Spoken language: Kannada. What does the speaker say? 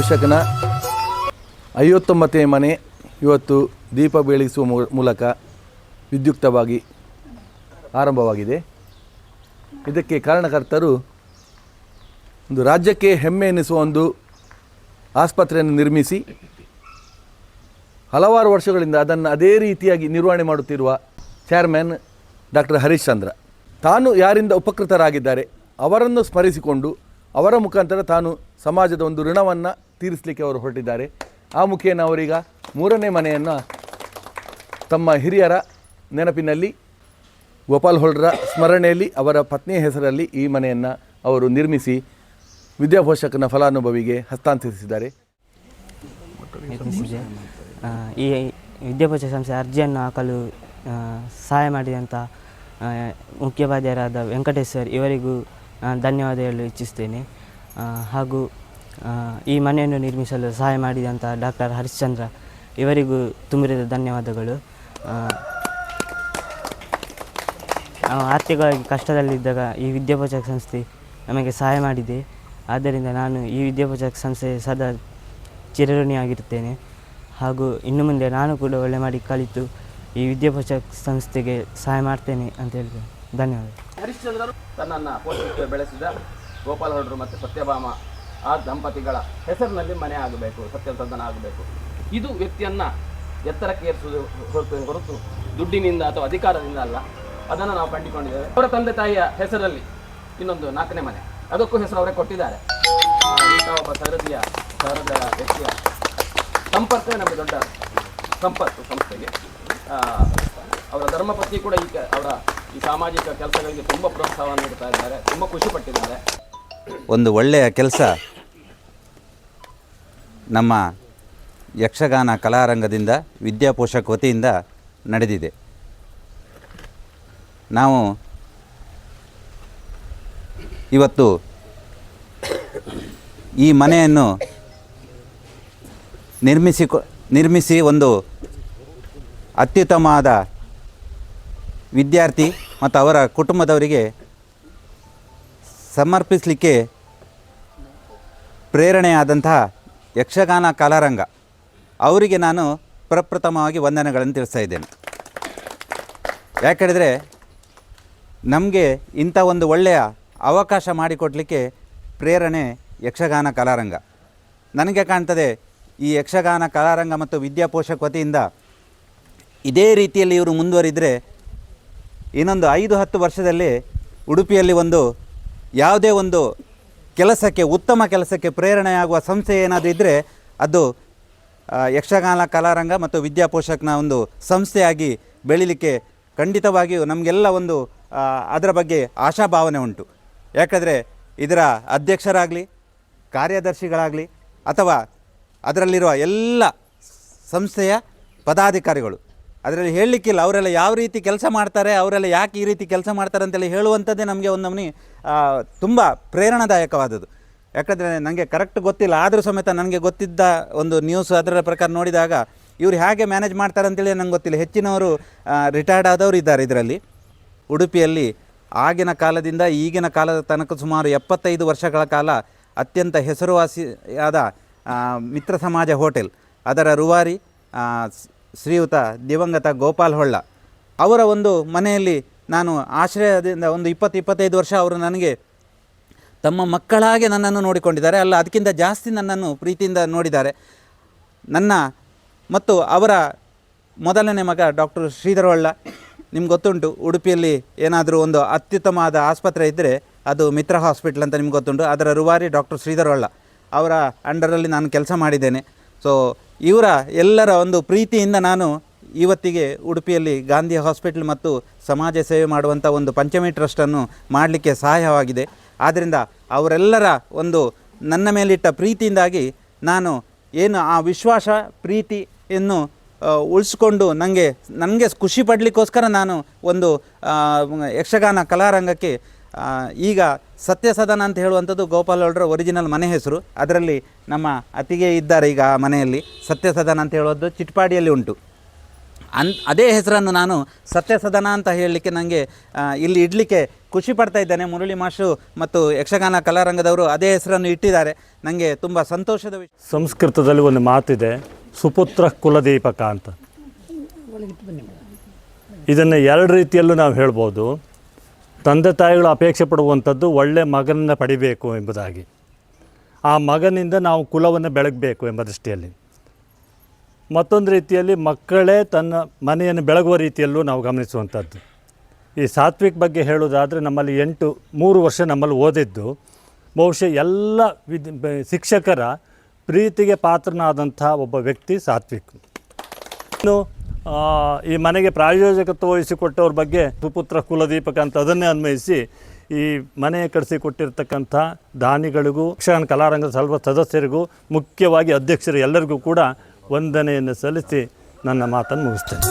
ವಿದ್ಯಾಪೋಷಕನ 59ನೇ ಮನೆ ಇವತ್ತು ದೀಪ ಬೆಳಗಿಸುವ ಮೂಲಕ ವಿದ್ಯುಕ್ತವಾಗಿ ಆರಂಭವಾಗಿದೆ. ಇದಕ್ಕೆ ಕಾರಣಕರ್ತರು ಒಂದು ರಾಜ್ಯಕ್ಕೆ ಹೆಮ್ಮೆ ಎನಿಸುವ ಒಂದು ಆಸ್ಪತ್ರೆಯನ್ನು ನಿರ್ಮಿಸಿ ಹಲವಾರು ವರ್ಷಗಳಿಂದ ಅದನ್ನು ಅದೇ ರೀತಿಯಾಗಿ ನಿರ್ವಹಣೆ ಮಾಡುತ್ತಿರುವ ಚೇರ್ಮನ್ ಡಾಕ್ಟರ್ ಹರೀಶ್ ಚಂದ್ರ ತಾನು ಯಾರಿಂದ ಉಪಕೃತರಾಗಿದ್ದಾರೆ ಅವರನ್ನು ಸ್ಮರಿಸಿಕೊಂಡು ಅವರ ಮುಖಾಂತರ ತಾನು ಸಮಾಜದ ಒಂದು ಋಣವನ್ನು ತೀರಿಸಲಿಕ್ಕೆ ಅವರು ಹೊರಟಿದ್ದಾರೆ. ಆ ಮುಖೇನ ಅವರೀಗ 3ನೇ ಮನೆಯನ್ನು ತಮ್ಮ ಹಿರಿಯರ ನೆನಪಿನಲ್ಲಿ ಗೋಪಾಲ್ ಹೊಳ್ರ ಸ್ಮರಣೆಯಲ್ಲಿ ಅವರ ಪತ್ನಿಯ ಹೆಸರಲ್ಲಿ ಈ ಮನೆಯನ್ನು ಅವರು ನಿರ್ಮಿಸಿ ವಿದ್ಯಾಪೋಷಕನ ಫಲಾನುಭವಿಗೆ ಹಸ್ತಾಂತರಿಸಿದ್ದಾರೆ. ಈ ವಿದ್ಯಾಪೋಷಕ ಸಂಸ್ಥೆ ಅರ್ಜಿಯನ್ನು ಹಾಕಲು ಸಹಾಯ ಮಾಡಿದಂಥ ಮುಖ್ಯೋಪಾಧ್ಯಾಯರಾದ ವೆಂಕಟೇಶ್ವರ್ ಇವರಿಗೂ ಧನ್ಯವಾದ ಹೇಳಲು ಇಚ್ಛಿಸ್ತೇನೆ. ಹಾಗೂ ಈ ಮನೆಯನ್ನು ನಿರ್ಮಿಸಲು ಸಹಾಯ ಮಾಡಿದಂಥ ಡಾಕ್ಟರ್ ಹರಿಶ್ಚಂದ್ರ ಇವರಿಗೂ ತುಂಬಿದ ಧನ್ಯವಾದಗಳು. ನಾವು ಆರ್ಥಿಕವಾಗಿ ಕಷ್ಟದಲ್ಲಿದ್ದಾಗ ಈ ವಿದ್ಯಾಪೋಷಕ ಸಂಸ್ಥೆ ನಮಗೆ ಸಹಾಯ ಮಾಡಿದೆ. ಆದ್ದರಿಂದ ನಾನು ಈ ವಿದ್ಯಾಪೋಷಕ ಸಂಸ್ಥೆ ಸದಾ ಚಿರಋಣಿಯಾಗಿರುತ್ತೇನೆ. ಹಾಗೂ ಇನ್ನು ಮುಂದೆ ನಾನು ಕೂಡ ಒಳ್ಳೆ ಮಾಡಿ ಕಲಿತು ಈ ವಿದ್ಯಾಪೋಷಕ ಸಂಸ್ಥೆಗೆ ಸಹಾಯ ಮಾಡ್ತೇನೆ ಅಂತ ಹೇಳ್ತೇನೆ. ಧನ್ಯವಾದ. ಹರಿಶ್ಚಂದ್ರರು ತನ್ನನ್ನು ಪೋಷಿಸಿ ಬೆಳೆಸಿದ ಗೋಪಾಲ್ ಹೊಳ್ರು ಮತ್ತು ಸತ್ಯಭಾಮ ಆ ದಂಪತಿಗಳ ಹೆಸರಿನಲ್ಲಿ ಮನೆ ಆಗಬೇಕು, ಸತ್ಯಸದನ ಆಗಬೇಕು. ಇದು ವ್ಯಕ್ತಿಯನ್ನು ಎತ್ತರಕ್ಕೆ ಏರಿಸುವುದು ಹೊರತು ದುಡ್ಡಿನಿಂದ ಅಥವಾ ಅಧಿಕಾರದಿಂದ ಅಲ್ಲ. ಅದನ್ನು ನಾವು ಕಂಡುಕೊಂಡಿದ್ದೇವೆ. ಅವರ ತಂದೆ ತಾಯಿಯ ಹೆಸರಲ್ಲಿ ಇನ್ನೊಂದು 4ನೇ ಮನೆ, ಅದಕ್ಕೂ ಹೆಸರು ಅವರೇ ಕೊಟ್ಟಿದ್ದಾರೆ. ಇಂಥ ಒಬ್ಬ ಸಹೃದಯ ವ್ಯಕ್ತಿಯ ಸಂಪರ್ಕವೇ ನಮಗೆ ದೊಡ್ಡ ಸಂಪತ್ತು ಸಂಸ್ಥೆಗೆ. ಅವರ ಧರ್ಮಪತ್ನಿ ಕೂಡ ಅವರ ಈ ಸಾಮಾಜಿಕ ಕೆಲಸಗಳಿಗೆ ತುಂಬ ಪ್ರೋತ್ಸಾಹವನ್ನು ನೀಡ್ತಾ ಇದ್ದಾರೆ, ತುಂಬ ಖುಷಿಪಟ್ಟಿದ್ದಾರೆ. ಒಂದು ಒಳ್ಳೆಯ ಕೆಲಸ ನಮ್ಮ ಯಕ್ಷಗಾನ ಕಲಾರಂಗದಿಂದ ವಿದ್ಯಾಪೋಷಕ ವತಿಯಿಂದ ನಡೆದಿದೆ. ನಾವು ಇವತ್ತು ಈ ಮನೆಯನ್ನು ನಿರ್ಮಿಸಿ ಒಂದು ಅತ್ಯುತ್ತಮವಾದ ವಿದ್ಯಾರ್ಥಿ ಮತ್ತು ಅವರ ಕುಟುಂಬದವರಿಗೆ ಸಮರ್ಪಿಸಲಿಕ್ಕೆ ಪ್ರೇರಣೆಯಾದಂತಹ ಯಕ್ಷಗಾನ ಕಲಾರಂಗ ಅವರಿಗೆ ನಾನು ಪ್ರಪ್ರಥಮವಾಗಿ ವಂದನೆಗಳನ್ನು ತಿಳಿಸ್ತಾ ಇದ್ದೇನೆ. ಯಾಕೆಂದರೆ ನಮಗೆ ಇಂಥ ಒಂದು ಒಳ್ಳೆಯ ಅವಕಾಶ ಮಾಡಿಕೊಡಲಿಕ್ಕೆ ಪ್ರೇರಣೆ ಯಕ್ಷಗಾನ ಕಲಾರಂಗ. ನನಗೆ ಕಾಣ್ತದೆ ಈ ಯಕ್ಷಗಾನ ಕಲಾರಂಗ ಮತ್ತು ವಿದ್ಯಾಪೋಷಕ ವತಿಯಿಂದ ಇದೇ ರೀತಿಯಲ್ಲಿ ಇವರು ಮುಂದುವರಿದರೆ ಇನ್ನೊಂದು 5-10 ವರ್ಷದಲ್ಲಿ ಉಡುಪಿಯಲ್ಲಿ ಯಾವುದೇ ಒಂದು ಕೆಲಸಕ್ಕೆ, ಉತ್ತಮ ಕೆಲಸಕ್ಕೆ ಪ್ರೇರಣೆಯಾಗುವ ಸಂಸ್ಥೆ ಏನಾದರೂ ಇದ್ದರೆ ಅದು ಯಕ್ಷಗಾನ ಕಲಾರಂಗ ಮತ್ತು ವಿದ್ಯಾಪೋಷಕನ ಒಂದು ಸಂಸ್ಥೆಯಾಗಿ ಬೆಳೀಲಿಕ್ಕೆ ಖಂಡಿತವಾಗಿಯೂ ನಮಗೆಲ್ಲ ಅದರ ಬಗ್ಗೆ ಆಶಾಭಾವನೆ ಉಂಟು. ಯಾಕಂದರೆ ಇದರ ಅಧ್ಯಕ್ಷರಾಗಲಿ, ಕಾರ್ಯದರ್ಶಿಗಳಾಗಲಿ ಅಥವಾ ಅದರಲ್ಲಿರುವ ಎಲ್ಲ ಸಂಸ್ಥೆಯ ಪದಾಧಿಕಾರಿಗಳು ಅದರಲ್ಲಿ ಹೇಳಲಿಕ್ಕಿಲ್ಲ. ಅವರೆಲ್ಲ ಯಾವ ರೀತಿ ಕೆಲಸ ಮಾಡ್ತಾರೆ, ಅವರೆಲ್ಲ ಯಾಕೆ ಈ ರೀತಿ ಕೆಲಸ ಮಾಡ್ತಾರೆ ಅಂತೇಳಿ ಹೇಳುವಂಥದ್ದೇ ನಮಗೆ ಒಂದು ನಮೂನಿ ತುಂಬ ಪ್ರೇರಣಾದಾಯಕವಾದದ್ದು. ಯಾಕಂದರೆ ನನಗೆ ಕರೆಕ್ಟ್ ಗೊತ್ತಿಲ್ಲ, ಆದರೂ ಸಮೇತ ನನಗೆ ಗೊತ್ತಿದ್ದ ಒಂದು ನ್ಯೂಸ್ ಅದರ ಪ್ರಕಾರ ನೋಡಿದಾಗ ಇವರು ಹೇಗೆ ಮ್ಯಾನೇಜ್ ಮಾಡ್ತಾರೆ ಅಂತೇಳಿ ನಂಗೆ ಗೊತ್ತಿಲ್ಲ. ಹೆಚ್ಚಿನವರು ರಿಟೈರ್ಡ್ ಆದವರು ಇದ್ದಾರೆ ಇದರಲ್ಲಿ. ಉಡುಪಿಯಲ್ಲಿ ಆಗಿನ ಕಾಲದಿಂದ ಈಗಿನ ಕಾಲದ ತನಕ ಸುಮಾರು 75 ವರ್ಷಗಳ ಕಾಲ ಅತ್ಯಂತ ಹೆಸರುವಾಸಿಯಾದ ಮಿತ್ರ ಸಮಾಜ ಹೋಟೆಲ್ ಅದರ ರೂವಾರಿ ಶ್ರೀಯುತ ದಿವಂಗತ ಗೋಪಾಲ್ ಹೊಳ್ಳ ಅವರ ಒಂದು ಮನೆಯಲ್ಲಿ ನಾನು ಆಶ್ರಯದಿಂದ ಒಂದು 20-25 ವರ್ಷ ಅವರು ನನಗೆ ತಮ್ಮ ಮಕ್ಕಳಾಗೆ ನನ್ನನ್ನು ನೋಡಿಕೊಂಡಿದ್ದಾರೆ. ಅಲ್ಲ, ಅದಕ್ಕಿಂತ ಜಾಸ್ತಿ ನನ್ನನ್ನು ಪ್ರೀತಿಯಿಂದ ನೋಡಿದ್ದಾರೆ. ಮತ್ತು ಅವರ ಮೊದಲನೇ ಮಗ ಡಾಕ್ಟರ್ ಶ್ರೀಧರ್ ಹೊಳ್ಳ, ನಿಮ್ಗೆ ಗೊತ್ತುಂಟು, ಉಡುಪಿಯಲ್ಲಿ ಏನಾದರೂ ಒಂದು ಅತ್ಯುತ್ತಮವಾದ ಆಸ್ಪತ್ರೆ ಇದ್ದರೆ ಅದು ಮಿತ್ರ ಹಾಸ್ಪಿಟಲ್ ಅಂತ ನಿಮ್ಗೆ ಗೊತ್ತುಂಟು. ಅದರ ರೂವಾರಿ ಡಾಕ್ಟರ್ ಶ್ರೀಧರ್ ಹೊಳ್ಳ ಅವರ ಅಂಡರಲ್ಲಿ ನಾನು ಕೆಲಸ ಮಾಡಿದ್ದೇನೆ. ಸೊ ಇವರ ಎಲ್ಲರ ಒಂದು ಪ್ರೀತಿಯಿಂದ ನಾನು ಇವತ್ತಿಗೆ ಉಡುಪಿಯಲ್ಲಿ ಗಾಂಧಿ ಹಾಸ್ಪಿಟಲ್ ಮತ್ತು ಸಮಾಜ ಸೇವೆ ಮಾಡುವಂಥ ಒಂದು ಪಂಚಮಿ ಟ್ರಸ್ಟನ್ನು ಮಾಡಲಿಕ್ಕೆ ಸಹಾಯವಾಗಿದೆ. ಆದ್ದರಿಂದ ಅವರೆಲ್ಲರ ನನ್ನ ಮೇಲಿಟ್ಟ ಪ್ರೀತಿಯಿಂದಾಗಿ ನಾನು ಏನು ಆ ವಿಶ್ವಾಸ ಪ್ರೀತಿಯನ್ನು ಉಳಿಸ್ಕೊಂಡು ನನಗೆ ಖುಷಿ ಪಡಲಿಕ್ಕೋಸ್ಕರ ನಾನು ಯಕ್ಷಗಾನ ಕಲಾರಂಗಕ್ಕೆ ಈಗ ಸತ್ಯಸದನ ಅಂತ ಹೇಳುವಂಥದ್ದು ಗೋಪಾಲ್ ಹೊಳ್ರ ಒರಿಜಿನಲ್ ಮನೆ ಹೆಸರು. ಅದರಲ್ಲಿ ನಮ್ಮ ಅತ್ತಿಗೆ ಇದ್ದಾರೆ ಈಗ ಆ ಮನೆಯಲ್ಲಿ. ಸತ್ಯಸದನ ಅಂತ ಹೇಳೋದು ಚಿಟ್ಪಾಡಿಯಲ್ಲಿ ಉಂಟು. ಅದೇ ಹೆಸರನ್ನು ನಾನು ಸತ್ಯಸದನ ಅಂತ ಹೇಳಲಿಕ್ಕೆ ನನಗೆ ಇಲ್ಲಿ ಇಡಲಿಕ್ಕೆ ಖುಷಿ ಪಡ್ತಾ ಇದ್ದೇನೆ. ಮುರಳಿ ಮಾಸ್ಟ್ರು ಮತ್ತು ಯಕ್ಷಗಾನ ಕಲಾರಂಗದವರು ಅದೇ ಹೆಸರನ್ನು ಇಟ್ಟಿದ್ದಾರೆ. ನನಗೆ ತುಂಬ ಸಂತೋಷದ ವಿಷಯ. ಸಂಸ್ಕೃತದಲ್ಲಿ ಒಂದು ಮಾತಿದೆ, ಸುಪುತ್ರ ಕುಲದೀಪಕ ಅಂತ. ಇದನ್ನು ಎರಡು ರೀತಿಯಲ್ಲೂ ನಾವು ಹೇಳ್ಬೋದು. ತಂದೆ ತಾಯಿಗಳು ಅಪೇಕ್ಷೆ ಪಡುವಂಥದ್ದು ಒಳ್ಳೆ ಮಗನನ್ನು ಪಡಿಬೇಕು ಎಂಬುದಾಗಿ, ಆ ಮಗನಿಂದ ನಾವು ಕುಲವನ್ನು ಬೆಳಗಬೇಕು ಎಂಬ ದೃಷ್ಟಿಯಲ್ಲಿ. ಮತ್ತೊಂದು ರೀತಿಯಲ್ಲಿ ಮಕ್ಕಳೇ ತನ್ನ ಮನೆಯನ್ನು ಬೆಳಗುವ ರೀತಿಯಲ್ಲೂ ನಾವು ಗಮನಿಸುವಂಥದ್ದು. ಈ ಸಾತ್ವಿಕ್ ಬಗ್ಗೆ ಹೇಳೋದಾದರೆ ನಮ್ಮಲ್ಲಿ 3 ವರ್ಷ ನಮ್ಮಲ್ಲಿ ಓದಿದ್ದು ಬಹುಶಃ ಎಲ್ಲ ಶಿಕ್ಷಕರ ಪ್ರೀತಿಗೆ ಪಾತ್ರನಾದಂಥ ಒಬ್ಬ ವ್ಯಕ್ತಿ ಸಾತ್ವಿಕ್. ಇನ್ನು ಈ ಮನೆಗೆ ಪ್ರಾಯೋಜಕತ್ವ ವಹಿಸಿಕೊಟ್ಟವ್ರ ಬಗ್ಗೆ ಸುಪುತ್ರ ಕುಲದೀಪಕ ಅಂತ ಅದನ್ನೇ ಅನ್ವಯಿಸಿ ಈ ಮನೆ ಕಟ್ಟಿಸಿಕೊಟ್ಟಿರ್ತಕ್ಕಂಥ ದಾನಿಗಳಿಗೂ ಯಕ್ಷಗಾನ ಕಲಾರಂಗದ ಸರ್ವ ಸದಸ್ಯರಿಗೂ ಮುಖ್ಯವಾಗಿ ಅಧ್ಯಕ್ಷರು ಎಲ್ಲರಿಗೂ ಕೂಡ ವಂದನೆಯನ್ನು ಸಲ್ಲಿಸಿ ನನ್ನ ಮಾತನ್ನು ಮುಗಿಸ್ತೇನೆ.